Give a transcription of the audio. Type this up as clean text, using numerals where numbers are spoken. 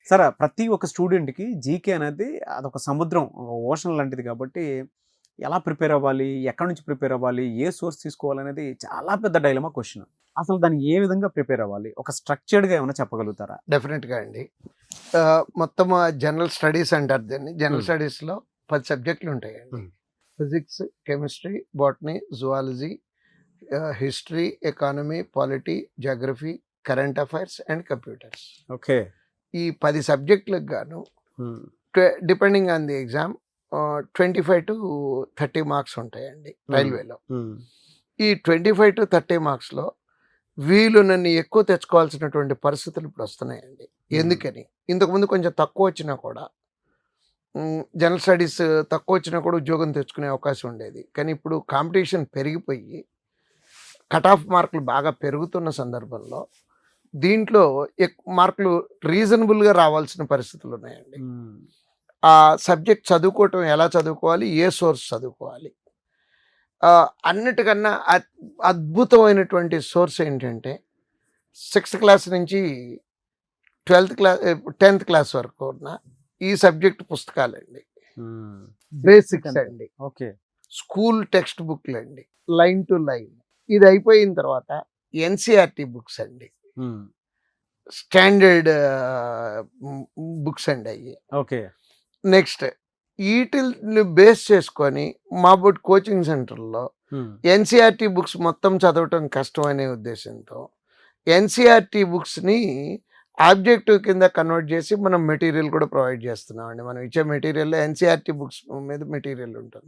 సరే ప్రతి ఒక్క స్టూడెంట్‌కి జీకే అనేది అదొక సముద్రం, ఓషన్ లాంటిది కాబట్టి ఎలా ప్రిపేర్ అవ్వాలి? ఎక్కడి నుంచి ప్రిపేర్ అవ్వాలి? ఏ సోర్స్ తీసుకోవాలనేది చాలా పెద్ద డైలమా క్వెషన్. అసలు దాన్ని ఏ విధంగా ప్రిపేర్ అవ్వాలి? ఒక స్ట్రక్చర్డ్‌గా ఏమైనా చెప్పగలుగుతారా? డెఫినెట్‌గా అండి. మొత్తం జనరల్ స్టడీస్ అంటారు దీన్ని. జనరల్ స్టడీస్‌లో 10 సబ్జెక్టులు ఉంటాయండి. Physics, chemistry, botany, zoology, history, economy, polity, Geography, current affairs and computers. Okay. ఈ 10 సబ్జెక్టులకు గాను depending on the exam 25-30 marks ఉంటాయండి రైల్వేలో. ఈ 25-30 మార్క్స్‌లో వీలునన్ని ఎక్కువ తెచ్చుకోవాల్సినటువంటి పరిస్థితులు ఇప్పుడు వస్తున్నాయండి. ఎందుకని? ఇంతకుముందు కొంచెం తక్కువ వచ్చినా కూడా జనరల్ స్టడీస్ తక్కువ వచ్చినా కూడా ఉద్యోగం తెచ్చుకునే అవకాశం ఉండేది. కానీ ఇప్పుడు కాంపిటీషన్ పెరిగిపోయి కట్ ఆఫ్ మార్కులు బాగా పెరుగుతున్న సందర్భంలో దీంట్లో మార్కులు రీజనబుల్గా రావాల్సిన పరిస్థితులు ఉన్నాయండి. ఆ సబ్జెక్ట్ చదువుకోవటం ఎలా చదువుకోవాలి, ఏ సోర్స్ చదువుకోవాలి, అన్నిటికన్నా అద్భుతమైనటువంటి సోర్స్ ఏంటంటే 6th క్లాస్ నుంచి 10th క్లాస్ వరకు ఉన్న ఈ సబ్జెక్ట్ పుస్తకాలండి. బేసిక్స్ అండి. ఓకే. స్కూల్ టెక్స్ట్ బుక్లు అండి, లైన్ టు లైన్. ఇది అయిపోయిన తర్వాత ఎన్సీఆర్టీ బుక్స్ అండి, స్టాండర్డ్ బుక్స్ అండి అవి. ఓకే. నెక్స్ట్ వీటిని బేస్ చేసుకొని మా బోర్డ్ కోచింగ్ సెంటర్లో ఎన్సీఆర్టీ బుక్స్ మొత్తం చదవటం కష్టం అనే ఉద్దేశంతో ఎన్సీఆర్టీ బుక్స్ని ఆబ్జెక్టివ్ కింద కన్వర్ట్ చేసి మనం మెటీరియల్ కూడా ప్రొవైడ్ చేస్తున్నామండి. మనం ఇచ్చే మెటీరియల్లో ఎన్సీఆర్టీ బుక్స్ మీద మెటీరియల్ ఉంటుంది.